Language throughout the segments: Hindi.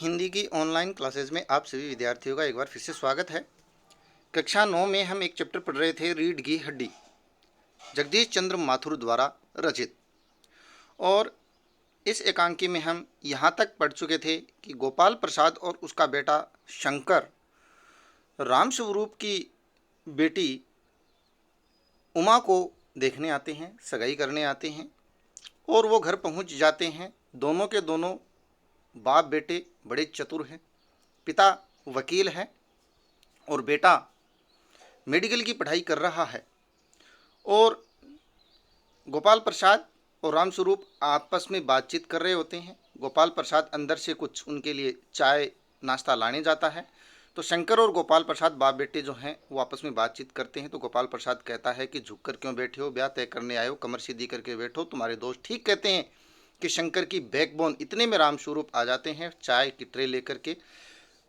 हिंदी की ऑनलाइन क्लासेस में आप सभी विद्यार्थियों का एक बार फिर से स्वागत है। कक्षा 9 में हम एक चैप्टर पढ़ रहे थे, रीढ़ की हड्डी, जगदीश चंद्र माथुर द्वारा रचित। और इस एकांकी में हम यहाँ तक पढ़ चुके थे कि गोपाल प्रसाद और उसका बेटा शंकर राम स्वरूप की बेटी उमा को देखने आते हैं, सगाई करने आते हैं। और वो घर पहुँच जाते हैं। दोनों के दोनों बाप बेटे बड़े चतुर हैं। पिता वकील है और बेटा मेडिकल की पढ़ाई कर रहा है। और गोपाल प्रसाद और रामस्वरूप आपस में बातचीत कर रहे होते हैं। गोपाल प्रसाद अंदर से कुछ उनके लिए चाय नाश्ता लाने जाता है। तो शंकर और गोपाल प्रसाद बाप बेटे जो हैं वो आपस में बातचीत करते हैं। तो गोपाल प्रसाद कहता है कि झुक कर क्यों बैठे हो, ब्याह तय करने आए हो, कमर सीधी करके बैठो, तुम्हारे दोस्त ठीक कहते हैं कि शंकर की बैकबोन। इतने में रामस्वरूप आ जाते हैं चाय की ट्रे लेकर के।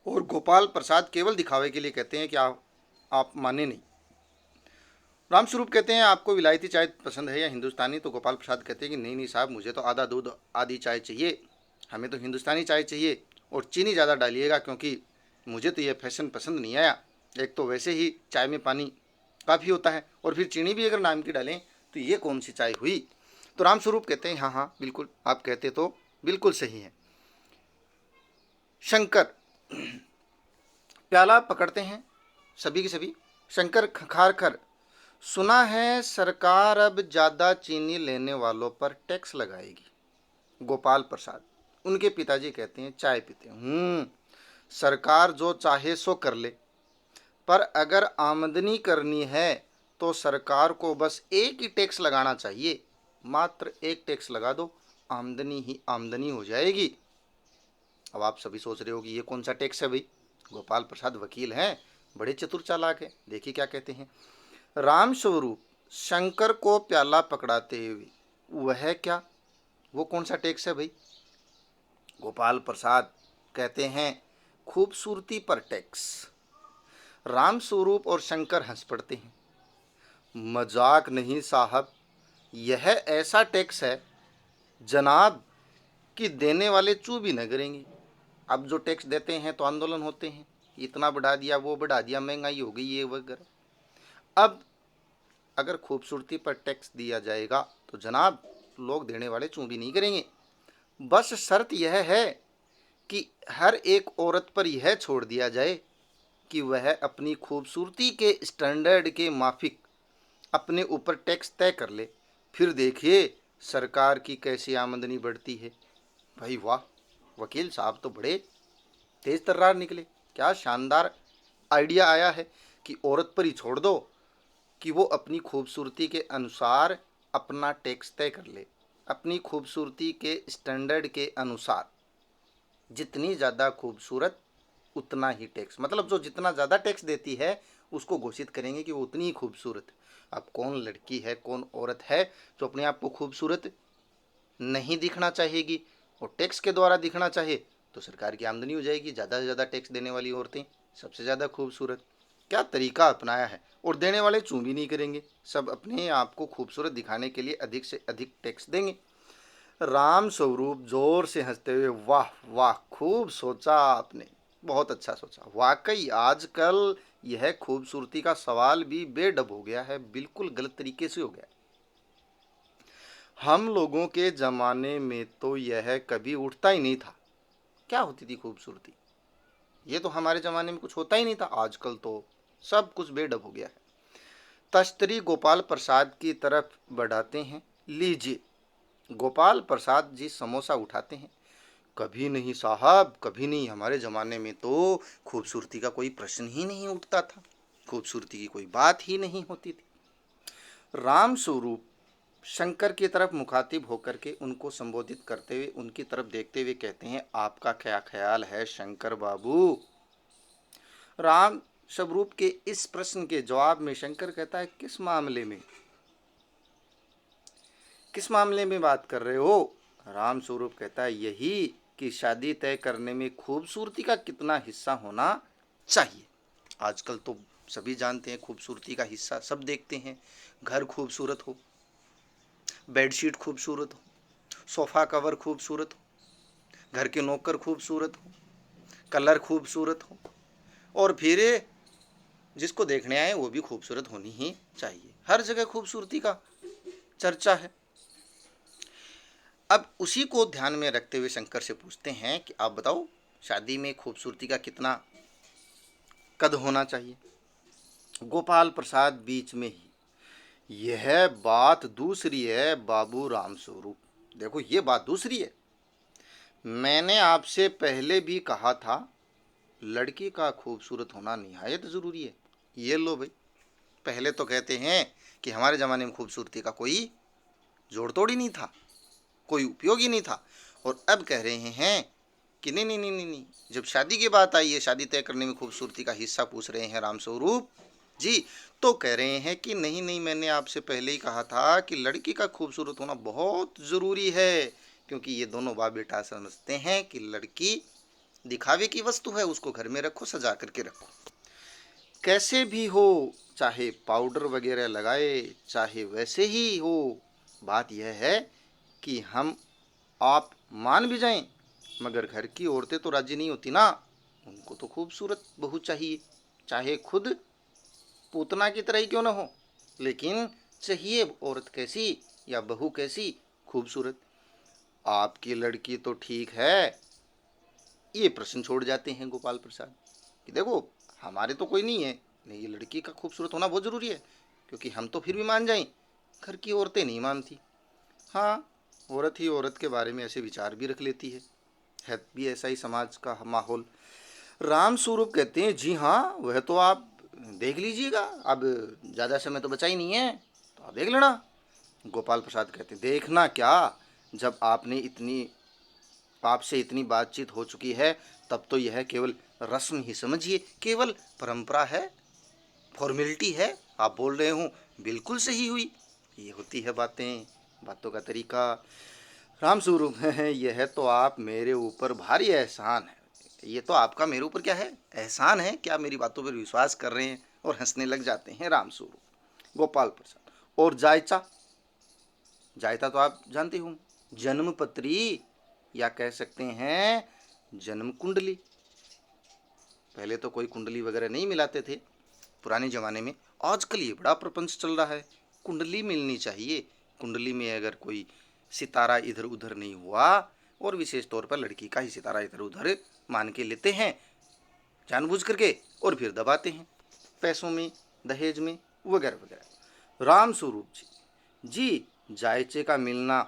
और गोपाल प्रसाद केवल दिखावे के लिए कहते हैं कि आप माने नहीं। रामस्वरूप कहते हैं आपको विलायती चाय पसंद है या हिंदुस्तानी। तो गोपाल प्रसाद कहते हैं कि नहीं नहीं साहब, मुझे तो आधा दूध आधी चाय चाहिए, हमें तो हिंदुस्तानी चाय चाहिए और चीनी ज़्यादा डालिएगा, क्योंकि मुझे तो ये फैशन पसंद नहीं आया। एक तो वैसे ही चाय में पानी काफ़ी होता है और फिर चीनी भी अगर नाम की डालें तो ये कौन सी चाय हुई। तो रामस्वरूप कहते हैं हाँ हाँ बिल्कुल, आप कहते तो बिल्कुल सही है। शंकर प्याला पकड़ते हैं सभी के सभी। शंकर खखार कर, सुना है सरकार अब ज़्यादा चीनी लेने वालों पर टैक्स लगाएगी। गोपाल प्रसाद उनके पिताजी कहते हैं चाय पीते सरकार जो चाहे सो कर ले, पर अगर आमदनी करनी है तो सरकार को बस एक ही टैक्स लगाना चाहिए, मात्र एक टैक्स लगा दो, आमदनी ही आमदनी हो जाएगी। अब आप सभी सोच रहे हो कि ये कौन सा टैक्स है भाई। गोपाल प्रसाद वकील हैं, बड़े चतुर चालाक हैं। देखिए क्या कहते हैं। राम स्वरूप शंकर को प्याला पकड़ाते हुए, वह क्या, वो कौन सा टैक्स है भाई। गोपाल प्रसाद कहते हैं खूबसूरती पर टैक्स। राम स्वरूप और शंकर हंस पड़ते हैं। मजाक नहीं साहब, यह ऐसा टैक्स है जनाब कि देने वाले चू भी न करेंगे। अब जो टैक्स देते हैं तो आंदोलन होते हैं, इतना बढ़ा दिया, वो बढ़ा दिया, महंगाई हो गई, ये वगैरह। अब अगर खूबसूरती पर टैक्स दिया जाएगा तो जनाब लोग देने वाले चूं भी नहीं करेंगे। बस शर्त यह है कि हर एक औरत पर यह छोड़ दिया जाए कि वह अपनी खूबसूरती के स्टैंडर्ड के माफिक अपने ऊपर टैक्स तय कर ले, फिर देखिए सरकार की कैसी आमदनी बढ़ती है। भाई वाह, वकील साहब तो बड़े तेज तर्रार निकले। क्या शानदार आइडिया आया है कि औरत पर ही छोड़ दो कि वो अपनी खूबसूरती के अनुसार अपना टैक्स तय कर ले, अपनी खूबसूरती के स्टैंडर्ड के अनुसार। जितनी ज़्यादा खूबसूरत उतना ही टैक्स, मतलब जो जितना ज़्यादा टैक्स देती है उसको घोषित करेंगे कि वो उतनी ही खूबसूरत। अब कौन लड़की है, कौन औरत है जो अपने आप को खूबसूरत नहीं दिखना चाहेगी और टैक्स के द्वारा दिखना चाहे। तो सरकार की आमदनी हो जाएगी, ज़्यादा से ज़्यादा टैक्स देने वाली औरतें सबसे ज़्यादा खूबसूरत। क्या तरीका अपनाया है। और देने वाले चूं भी नहीं करेंगे, सब अपने आप को खूबसूरत दिखाने के लिए अधिक से अधिक टैक्स देंगे। राम स्वरूप जोर से हंसते हुए, वाह वाह, खूब सोचा आपने, बहुत अच्छा सोचा। वाकई आजकल यह खूबसूरती का सवाल भी बेडब हो गया है, बिल्कुल गलत तरीके से हो गया। हम लोगों के ज़माने में तो यह कभी उठता ही नहीं था। क्या होती थी खूबसूरती, ये तो हमारे ज़माने में कुछ होता ही नहीं था। आजकल तो सब कुछ बेडब हो गया है। तश्तरी गोपाल प्रसाद की तरफ बढ़ाते हैं, लीजिए। गोपाल प्रसाद जी समोसा उठाते हैं। कभी नहीं साहब, कभी नहीं, हमारे ज़माने में तो खूबसूरती का कोई प्रश्न ही नहीं उठता था, खूबसूरती की कोई बात ही नहीं होती थी। राम स्वरूप शंकर की तरफ मुखातिब होकर के उनको संबोधित करते हुए, उनकी तरफ देखते हुए कहते हैं आपका क्या ख्याल है शंकर बाबू। राम स्वरूप के इस प्रश्न के जवाब में शंकर कहता है किस मामले में, किस मामले में बात कर रहे हो। राम स्वरूप कहता है यही कि शादी तय करने में खूबसूरती का कितना हिस्सा होना चाहिए। आजकल तो सभी जानते हैं खूबसूरती का हिस्सा सब देखते हैं। घर खूबसूरत हो, बेडशीट खूबसूरत हो, सोफ़ा कवर खूबसूरत हो, घर के नौकर खूबसूरत हो, कलर खूबसूरत हो, और फिर जिसको देखने आए वो भी खूबसूरत होनी ही चाहिए। हर जगह खूबसूरती का चर्चा है। अब उसी को ध्यान में रखते हुए शंकर से पूछते हैं कि आप बताओ, शादी में खूबसूरती का कितना कद होना चाहिए? गोपाल प्रसाद बीच में ही, यह बात दूसरी है बाबू राम स्वरूप। देखो, ये बात दूसरी है। मैंने आपसे पहले भी कहा था, लड़की का खूबसूरत होना निहायत ज़रूरी है। ये लो भाई, पहले तो कहते हैं कि हमारे ज़माने में खूबसूरती का कोई जोड़ तोड़ ही नहीं था, कोई उपयोग ही नहीं था, और अब कह रहे हैं कि नहीं नहीं नहीं नहीं नहीं, जब शादी की बात आई है, शादी तय करने में खूबसूरती का हिस्सा पूछ रहे हैं राम स्वरूप जी, तो कह रहे हैं कि नहीं नहीं, मैंने आपसे पहले ही कहा था कि लड़की का खूबसूरत होना बहुत ज़रूरी है, क्योंकि ये दोनों बाप बेटा समझते हैं कि लड़की दिखावे की वस्तु है, उसको घर में रखो, सजा करके रखो, कैसे भी हो, चाहे पाउडर वगैरह लगाए, चाहे वैसे ही हो। बात यह है कि हम आप मान भी जाएं, मगर घर की औरतें तो राजी नहीं होती ना, उनको तो खूबसूरत बहू चाहिए, चाहे खुद पूतना की तरह ही क्यों ना हो, लेकिन चाहिए औरत कैसी या बहू कैसी? खूबसूरत। आपकी लड़की तो ठीक है, ये प्रश्न छोड़ जाते हैं गोपाल प्रसाद कि देखो, हमारे तो कोई नहीं है, नहीं, ये लड़की का खूबसूरत होना बहुत ज़रूरी है, क्योंकि हम तो फिर भी मान जाएं, घर की औरतें नहीं मानती। हाँ, औरत ही औरत के बारे में ऐसे विचार भी रख लेती है भी ऐसा ही समाज का माहौल। राम स्वरूप कहते हैं, जी हाँ, वह तो आप देख लीजिएगा, अब ज़्यादा समय तो बचा ही नहीं है, तो आप देख लेना। गोपाल प्रसाद कहते हैं, देखना क्या, जब आपसे इतनी बातचीत हो चुकी है, तब तो यह केवल रस्म ही समझिए, केवल परंपरा है, फॉर्मेलिटी है। आप बोल रहे हो, बिल्कुल सही हुई, ये होती है बातें, बातों का तरीका। राम स्वरूप है, यह तो आप मेरे ऊपर भारी एहसान है, ये तो आपका मेरे ऊपर क्या है, एहसान है, क्या मेरी बातों पर विश्वास कर रहे हैं? और हंसने लग जाते हैं राम स्वरूप। गोपाल प्रसाद, और जायचा, जायता तो आप जानते हो, जन्म पत्री, या कह सकते हैं जन्म कुंडली। पहले तो कोई कुंडली वगैरह नहीं मिलाते थे पुराने ज़माने में, आजकल ये बड़ा प्रपंच चल रहा है, कुंडली मिलनी चाहिए। कुंडली में अगर कोई सितारा इधर उधर नहीं हुआ, और विशेष तौर पर लड़की का ही सितारा इधर उधर मान के लेते हैं जानबूझ करके, और फिर दबाते हैं पैसों में, दहेज में, वगैरह वगैरह। राम स्वरूप जी, जायचे का मिलना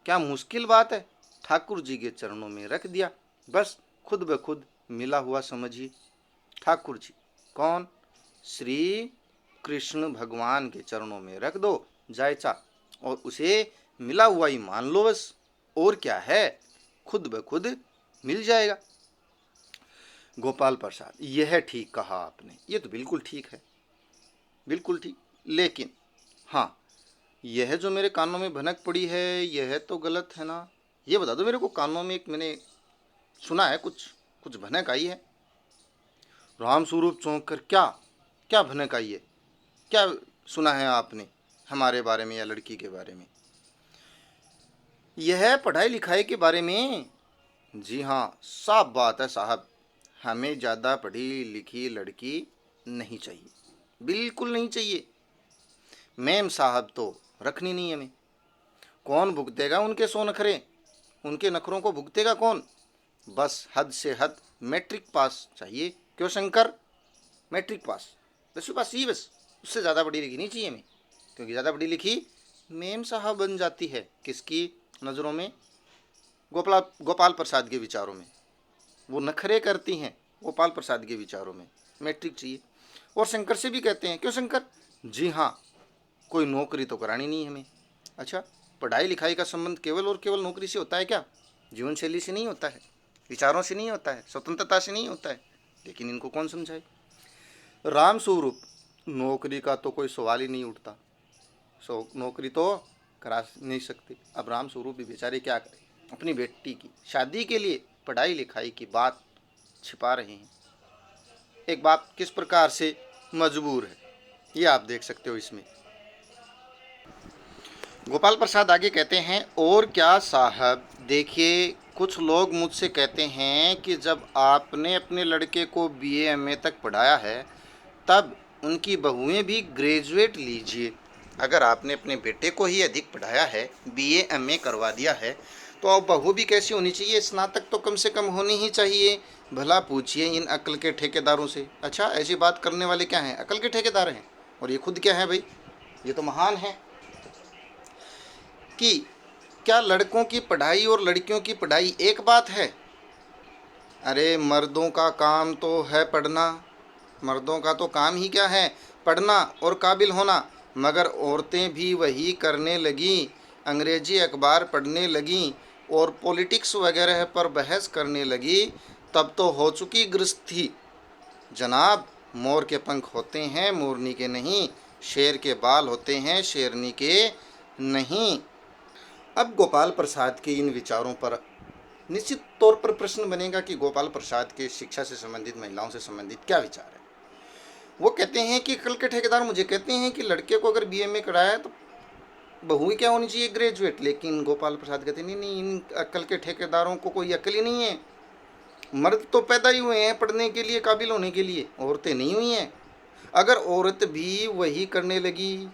क्या मुश्किल बात है, ठाकुर जी के चरणों में रख दिया, बस खुद ब खुद मिला हुआ समझिए। ठाकुर जी कौन? श्री कृष्ण भगवान के चरणों में रख दो जायचा, और उसे मिला हुआ ही मान लो बस, और क्या है, खुद ब खुद मिल जाएगा। गोपाल प्रसाद, यह ठीक कहा आपने, ये तो बिल्कुल ठीक है, बिल्कुल ठीक, लेकिन हाँ, यह जो मेरे कानों में भनक पड़ी है, यह तो गलत है ना? ये बता दो मेरे को, कानों में एक मैंने सुना है, कुछ कुछ भनक आई है। राम स्वरूप चौंक कर, क्या क्या भनक आई है, क्या सुना है आपने हमारे बारे में या लड़की के बारे में? यह पढ़ाई लिखाई के बारे में। जी हाँ, साफ बात है साहब, हमें ज़्यादा पढ़ी लिखी लड़की नहीं चाहिए, बिल्कुल नहीं चाहिए। मैम साहब तो रखनी नहीं हमें। कौन भुगतेगा उनके सौ नखरे, उनके नखरों को भुगतेगा कौन? बस हद से हद मैट्रिक पास चाहिए। क्यों शंकर? मैट्रिक पास, 10वीं पास चाहिए बस, उससे ज़्यादा पढ़ी लिखी नहीं चाहिए हमें, क्योंकि ज़्यादा पढ़ी लिखी मेम साहब बन जाती है किसकी नज़रों में? गोपाल प्रसाद के विचारों में, वो नखरे करती हैं गोपाल प्रसाद के विचारों में, मैट्रिक चाहिए। और शंकर से भी कहते हैं, क्यों शंकर? जी हाँ, कोई नौकरी तो करानी नहीं हमें। अच्छा, पढ़ाई लिखाई का संबंध केवल और केवल नौकरी से होता है क्या? जीवन शैली से नहीं होता है, विचारों से नहीं होता है, स्वतंत्रता से नहीं होता है, लेकिन इनको कौन समझाए? राम स्वरूप, नौकरी का तो कोई सवाल ही नहीं उठता, नौकरी तो करा नहीं सकते। अब राम स्वरूप भी बेचारे क्या करें, अपनी बेटी की शादी के लिए पढ़ाई लिखाई की बात छिपा रहे हैं। एक बाप किस प्रकार से मजबूर है, ये आप देख सकते हो इसमें। गोपाल प्रसाद आगे कहते हैं, और क्या साहब, देखिए कुछ लोग मुझसे कहते हैं कि जब आपने अपने लड़के को बीए एमए तक पढ़ाया है, तब उनकी बहुएं भी ग्रेजुएट लीजिए। अगर आपने अपने बेटे को ही अधिक पढ़ाया है, बीए एमए करवा दिया है, तो अब बहू भी कैसी होनी चाहिए? स्नातक तो कम से कम होनी ही चाहिए। भला पूछिए इन अक्ल के ठेकेदारों से। अच्छा, ऐसी बात करने वाले क्या हैं? अक्ल के ठेकेदार हैं। और ये खुद क्या है भाई? ये तो महान है। कि क्या लड़कों की पढ़ाई और लड़कियों की पढ़ाई एक बात है? अरे मर्दों का काम तो है पढ़ना, मर्दों का तो काम ही क्या है? पढ़ना और काबिल होना। मगर औरतें भी वही करने लगीं, अंग्रेजी अखबार पढ़ने लगीं और पॉलिटिक्स वगैरह पर बहस करने लगी, तब तो हो चुकी गृहस्थी। जनाब, मोर के पंख होते हैं, मोरनी के नहीं। शेर के बाल होते हैं, शेरनी के नहीं। अब गोपाल प्रसाद के इन विचारों पर निश्चित तौर पर प्रश्न बनेगा कि गोपाल प्रसाद के शिक्षा से संबंधित, महिलाओं से संबंधित क्या विचार है। वो कहते हैं कि कल के ठेकेदार मुझे कहते हैं कि लड़के को अगर बीए में कराया तो बहू क्या होनी चाहिए? ग्रेजुएट। लेकिन गोपाल प्रसाद कहते हैं नहीं नहीं, इन अक्ल के ठेकेदारों को कोई अक्ल ही नहीं है। मर्द तो पैदा ही हुए हैं पढ़ने के लिए, काबिल होने के लिए, औरतें नहीं हुई हैं। अगर औरत भी वही करने लगी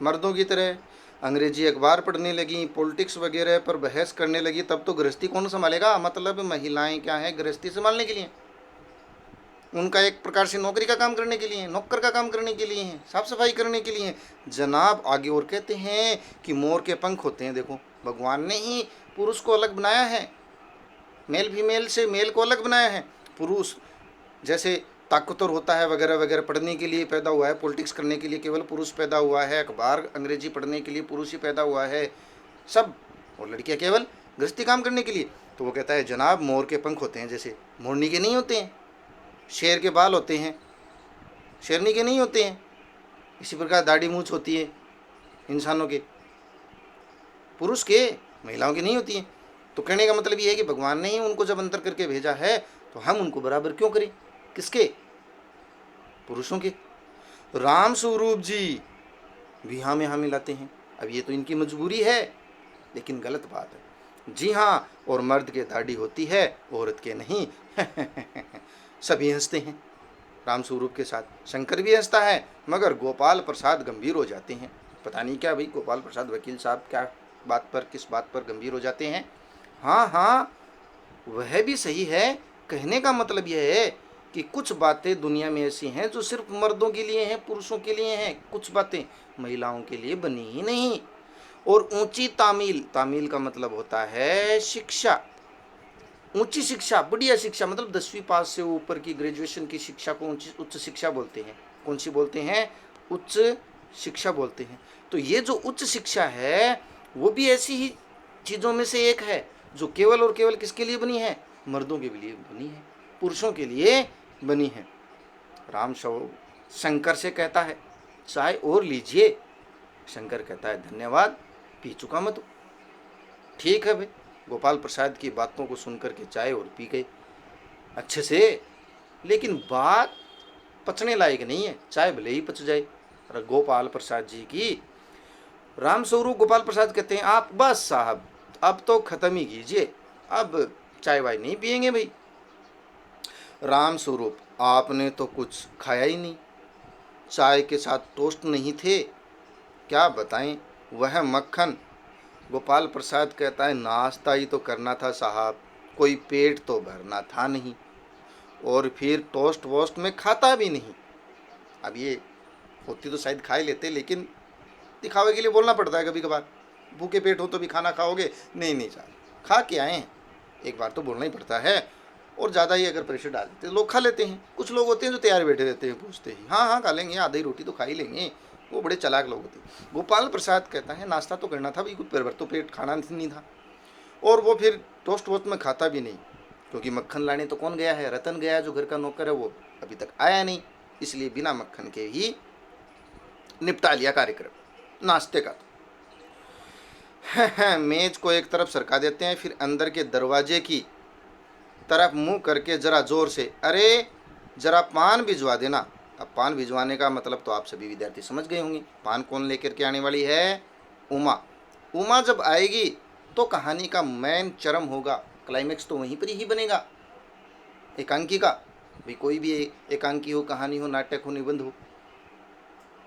मर्दों की तरह, अंग्रेजी अखबार पढ़ने लगी, पॉलिटिक्स वगैरह पर बहस करने लगी, तब तो गृहस्थी कौन संभालेगा? मतलब महिलाएं क्या है? गृहस्थी संभालने के लिए, उनका एक प्रकार से नौकरी का काम करने के लिए, नौकर का काम करने के लिए है, साफ सफाई करने के लिए। जनाब आगे और कहते हैं कि मोर के पंख होते हैं। देखो, भगवान ने ही पुरुष को अलग बनाया है, मेल फीमेल से मेल को अलग बनाया है। पुरुष जैसे ताकतवर होता है वगैरह वगैरह, पढ़ने के लिए पैदा हुआ है, पॉलिटिक्स करने के लिए केवल पुरुष पैदा हुआ है, अखबार अंग्रेजी पढ़ने के लिए पुरुष ही पैदा हुआ है सब, और लड़कियां केवल गृहस्थी काम करने के लिए। तो वो कहता है जनाब, मोर के पंख होते हैं जैसे मोरनी के नहीं होते हैं, शेर के बाल होते हैं शेरनी के नहीं होते हैं, इसी प्रकार दाढ़ी मूछ होती है इंसानों के, पुरुष के, महिलाओं की नहीं होती है। तो कहने का मतलब ये है कि भगवान ने ही उनको जब अंतर करके भेजा है, तो हम उनको बराबर क्यों करें? किसके? पुरुषों के। राम स्वरूप जी भी हाँ में हाँ मिलाते हैं। अब ये तो इनकी मजबूरी है, लेकिन गलत बात है। जी हाँ, और मर्द के दाढ़ी होती है, औरत के नहीं। सभी हंसते हैं राम स्वरूप के साथ, शंकर भी हंसता है, मगर गोपाल प्रसाद गंभीर हो जाते हैं। पता नहीं क्या भाई, गोपाल प्रसाद वकील साहब क्या बात पर, किस बात पर गंभीर हो जाते हैं? हाँ हाँ, वह भी सही है। कहने का मतलब यह है कि कुछ बातें दुनिया में ऐसी हैं जो सिर्फ मर्दों के लिए हैं, पुरुषों के लिए हैं, कुछ बातें महिलाओं के लिए बनी ही नहीं। और ऊंची तामील, तामील का मतलब होता है शिक्षा, ऊंची शिक्षा, बढ़िया शिक्षा, मतलब 10वीं पास से ऊपर की ग्रेजुएशन की शिक्षा को उच्च शिक्षा बोलते हैं। कौन सी बोलते हैं? उच्च शिक्षा बोलते हैं। तो ये जो उच्च शिक्षा है वो भी ऐसी ही चीज़ों में से एक है जो केवल और केवल किसके लिए बनी है? मर्दों के लिए बनी है, पुरुषों के लिए बनी है। राम शंकर से कहता है चाय और लीजिए। शंकर कहता है धन्यवाद, पी चुका मैं तो। ठीक है भाई, गोपाल प्रसाद की बातों को सुनकर के चाय और पी गए अच्छे से, लेकिन बात पचने लायक नहीं है। चाय भले ही पच जाए गोपाल प्रसाद जी की। राम स्वरूप गोपाल प्रसाद कहते हैं आप बस साहब अब तो ख़त्म ही कीजिए, अब चाय वाय नहीं पियेंगे भाई। राम स्वरूप, आपने तो कुछ खाया ही नहीं, चाय के साथ टोस्ट नहीं थे, क्या बताएं वह मक्खन। गोपाल प्रसाद कहता है नाश्ता ही तो करना था साहब, कोई पेट तो भरना था नहीं, और फिर टोस्ट वोस्ट में खाता भी नहीं। अब ये होती तो शायद खा ही लेते, लेकिन दिखावे के लिए बोलना पड़ता है कभी कभार। भूखे पेट हो तो भी खाना खाओगे? नहीं नहीं साहब, खा के आए हैं, एक बार तो बोलना ही पड़ता है। और ज़्यादा ही अगर प्रेशर डाल देते लोग खा लेते हैं। कुछ लोग होते हैं जो तैयार बैठे रहते हैं, पूछते ही हाँ हाँ खा लेंगे, आधी रोटी तो खा ही लेंगे, वो बड़े चालाक लोग होते हैं। गोपाल प्रसाद कहता है नाश्ता तो करना था भाई, कुछ पेट भर तो पेट खाना नहीं था। और वो फिर टोस्ट वोस्ट में खाता भी नहीं, क्योंकि मक्खन लाने तो कौन गया है? रतन गया, जो घर का नौकर है, वो अभी तक आया नहीं, इसलिए बिना मक्खन के ही निपटा लिया कार्यक्रम नाश्ते का। मेज को एक तरफ सरका देते हैं, फिर अंदर के दरवाजे की तरफ मुंह करके जरा जोर से, अरे जरा पान भिजवा देना। अब पान भिजवाने का मतलब तो आप सभी विद्यार्थी समझ गए होंगे। पान कौन लेकर के आने वाली है? उमा। उमा जब आएगी तो कहानी का मेन चरम होगा, क्लाइमेक्स तो वहीं पर ही बनेगा एकांकी का, भाई कोई भी एकांकी हो, कहानी हो, नाटक हो, निबंध हो,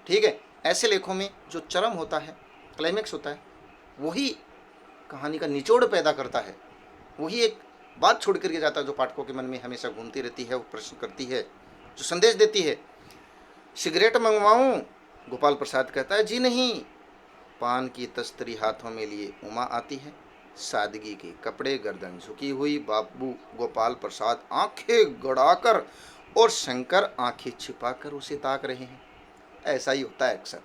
ठीक है। ऐसे लेखों में जो चरम होता है, क्लाइमेक्स होता है, वही कहानी का निचोड़ पैदा करता है, वही एक बात छोड़ करके जाता है जो पाठकों के मन में हमेशा घूमती रहती है, वो प्रश्न करती है, जो संदेश देती है। सिगरेट मंगवाऊं? गोपाल प्रसाद कहता है जी नहीं। पान की तस्तरी हाथों में लिए उमा आती है, सादगी के कपड़े, गर्दन झुकी हुई। बाबू गोपाल प्रसाद आंखें गड़ाकर और शंकर आंखें छिपाकर उसे ताक रहे हैं। ऐसा ही होता है अक्सर,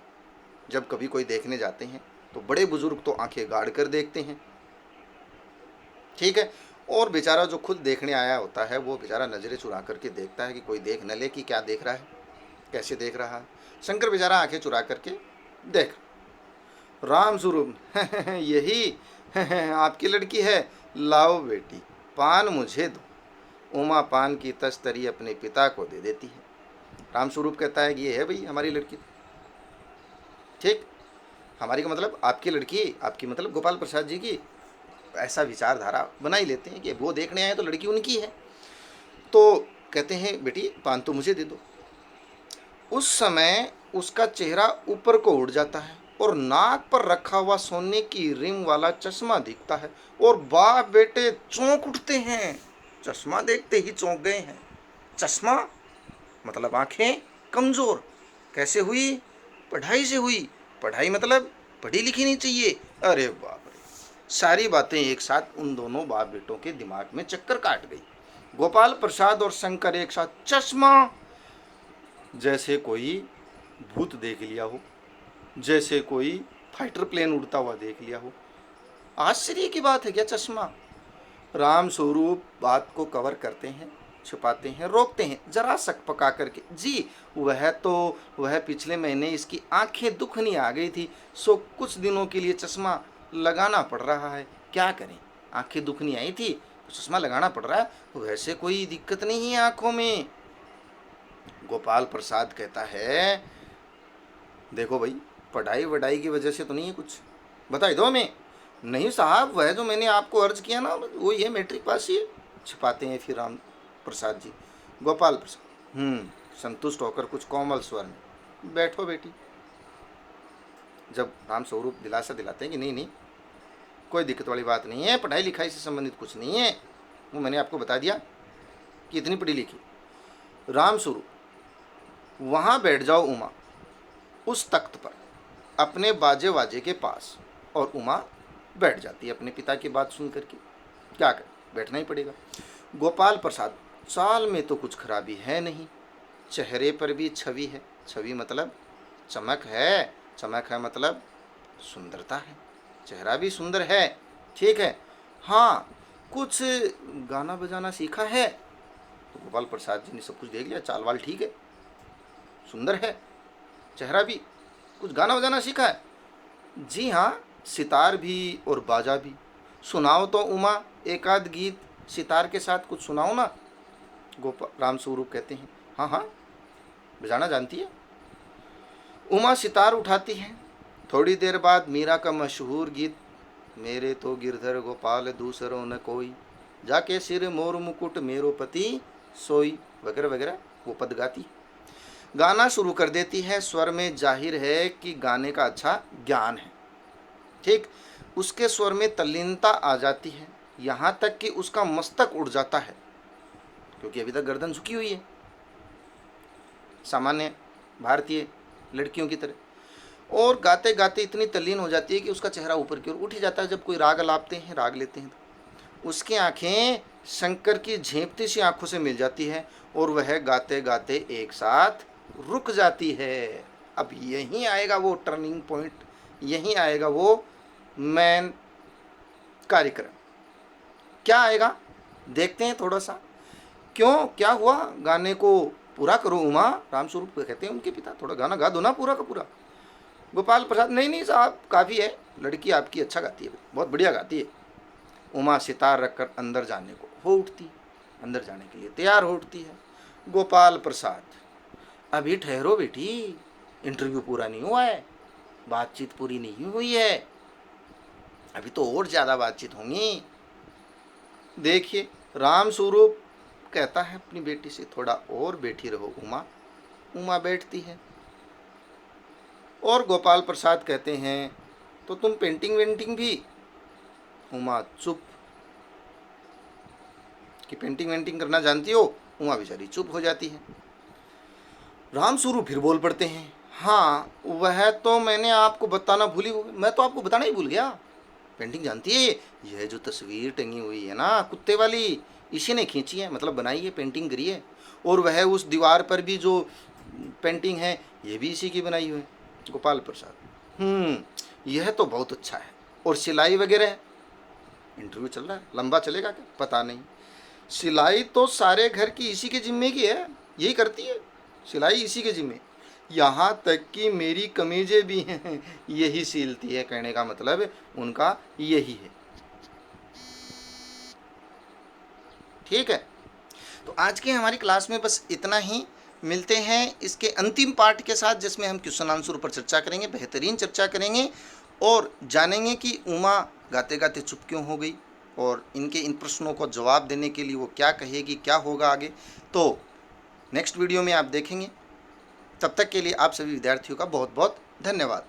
जब कभी कोई देखने जाते हैं तो बड़े बुजुर्ग तो आंखें गाड़ कर देखते हैं, ठीक है। और बेचारा जो खुद देखने आया होता है वो बेचारा नजरें चुरा करके देखता है कि कोई देख न ले कि क्या देख रहा है, कैसे देख रहा है। शंकर बेचारा आंखें चुरा करके देख, राम स्वरूप यही आपकी लड़की है, लाओ बेटी पान मुझे दो। उमा पान की तस्तरी अपने पिता को दे देती है। राम स्वरूप कहता है कि ये है भाई हमारी लड़की, ठीक। हमारी का मतलब आपकी लड़की, आपकी मतलब गोपाल प्रसाद जी की। ऐसा विचारधारा बना ही लेते हैं कि वो देखने आए तो लड़की उनकी है। तो कहते हैं बेटी पान तो मुझे दे दो। उस समय उसका चेहरा ऊपर को उड़ जाता है और नाक पर रखा हुआ सोने की रिम वाला चश्मा दिखता है और बाप बेटे चौंक उठते हैं। चश्मा देखते ही चौंक गए हैं। चश्मा मतलब आंखें कमजोर। कैसे हुई? पढ़ाई से हुई। पढ़ाई मतलब पढ़ी लिखी नहीं चाहिए। अरे बाप रे, सारी बातें एक साथ उन दोनों बाप बेटों के दिमाग में चक्कर काट गई। गोपाल प्रसाद और शंकर एक साथ चश्मा, जैसे कोई भूत देख लिया हो, जैसे कोई फाइटर प्लेन उड़ता हुआ देख लिया हो। आश्चर्य की बात है क्या चश्मा? राम स्वरूप बात को कवर करते हैं, छुपाते हैं, रोकते हैं जरा सक पका करके। जी वह पिछले महीने इसकी आंखें दुखनी आ गई थी, सो कुछ दिनों के लिए चश्मा लगाना पड़ रहा है। क्या करें, आंखें दुखनी आई थी तो चश्मा लगाना पड़ रहा है। वैसे कोई दिक्कत नहीं है आंखों में। गोपाल प्रसाद कहता है देखो भाई, पढ़ाई वढ़ाई की वजह से तो नहीं है कुछ, बताई दो हमें। नहीं साहब, वह जो मैंने आपको अर्ज किया ना वो ये मैट्रिक पास ही है। छिपाते हैं फिर राम प्रसाद जी। गोपाल प्रसाद संतुष्ट होकर कुछ कोमल स्वर में, बैठो बेटी। जब राम स्वरूप दिलासा दिलाते हैं कि नहीं नहीं कोई दिक्कत वाली बात नहीं है, पढ़ाई लिखाई से संबंधित कुछ नहीं है, वो मैंने आपको बता दिया कि इतनी पढ़ी लिखी। राम स्वरूप वहाँ बैठ जाओ उमा, उस तख्त पर अपने बाजे वाजे के पास। और उमा बैठ जाती है अपने पिता की बात सुन करके। क्या कर, बैठना ही पड़ेगा। गोपाल प्रसाद, चाल में तो कुछ खराबी है नहीं, चेहरे पर भी छवि है। छवि मतलब चमक है, चमक है मतलब सुंदरता है। चेहरा भी सुंदर है, ठीक है। हाँ, कुछ गाना बजाना सीखा है। तो गोपाल प्रसाद जी ने सब कुछ देख लिया, चाल वाल ठीक है, सुंदर है, चेहरा भी, कुछ गाना बजाना सीखा है। जी हाँ, सितार भी और बाजा भी। सुनाओ तो उमा, एक आध गीत सितार के साथ कुछ सुनाओ ना। गोपाल राम स्वरूप कहते हैं हाँ हाँ बजाना जानती है। उमा सितार उठाती है। थोड़ी देर बाद मीरा का मशहूर गीत मेरे तो गिरधर गोपाल दूसरों न कोई, जाके सिर मोर मुकुट मेरो पति सोई, वगैरह वगैरह वो पद गाती। गाना शुरू कर देती है। स्वर में जाहिर है कि गाने का अच्छा ज्ञान है, ठीक। उसके स्वर में तल्लीनता आ जाती है, यहाँ तक कि उसका मस्तक उड़ जाता है, क्योंकि अभी तक गर्दन झुकी हुई है सामान्य भारतीय लड़कियों की तरह। और गाते गाते इतनी तल्लीन हो जाती है कि उसका चेहरा ऊपर की ओर उठ ही जाता है। जब कोई राग लापते हैं, राग लेते हैं, तो उसकी आंखें शंकर की झेंपती सी आंखों से मिल जाती है और वह गाते गाते एक साथ रुक जाती है। अब यहीं आएगा वो टर्निंग पॉइंट, यहीं आएगा वो मेन कार्यक्रम। क्या आएगा देखते हैं थोड़ा सा। क्यों, क्या हुआ? गाने को पूरा करो उमा, रामस्वरूप कहते हैं उनके पिता, थोड़ा गाना गा दो ना पूरा का पूरा। गोपाल प्रसाद नहीं नहीं साहब काफ़ी है, लड़की आपकी अच्छा गाती है, बहुत बढ़िया गाती है। उमा सितार रखकर अंदर जाने को हो उठती, अंदर जाने के लिए तैयार हो उठती है। गोपाल प्रसाद, अभी ठहरो बेटी, इंटरव्यू पूरा नहीं हुआ है, बातचीत पूरी नहीं हुई है, अभी तो और ज़्यादा बातचीत होंगी। देखिए, राम स्वरूप कहता है अपनी बेटी से, थोड़ा और बैठी रहो उमा। उमा बैठती है। और गोपाल प्रसाद कहते हैं, तो तुम पेंटिंग वेंटिंग भी? उमा चुप, कि पेंटिंग वेंटिंग करना जानती हो? उमा बेचारी चुप हो जाती है। राम स्वरूप फिर बोल पड़ते हैं, हाँ वह तो मैंने आपको बताना भूल ही, मैं तो आपको बताना ही भूल गया। पेंटिंग जानती है? यह जो तस्वीर टंगी हुई है ना कुत्ते वाली, इसी ने खींची है, मतलब बनाई है, पेंटिंग करी है। और वह उस दीवार पर भी जो पेंटिंग है, ये भी इसी की बनाई हुई है। गोपाल प्रसाद, यह तो बहुत अच्छा है। और सिलाई वगैरह? इंटरव्यू चल रहा है, लंबा चलेगा क्या पता नहीं। सिलाई तो सारे घर की इसी के जिम्मे की है, यही करती है, सिलाई इसी के जिम्मे। यहाँ तक कि मेरी कमीजें भी हैं यही सिलती है, कहने का मतलब उनका यही है। ठीक है, तो आज की हमारी क्लास में बस इतना ही। मिलते हैं इसके अंतिम पार्ट के साथ, जिसमें हम क्वेश्चन आंसर पर चर्चा करेंगे, बेहतरीन चर्चा करेंगे और जानेंगे कि उमा गाते गाते चुप क्यों हो गई और इनके इन प्रश्नों को जवाब देने के लिए वो क्या कहेगी, क्या होगा आगे। तो नेक्स्ट वीडियो में आप देखेंगे। तब तक के लिए आप सभी विद्यार्थियों का बहुत बहुत धन्यवाद।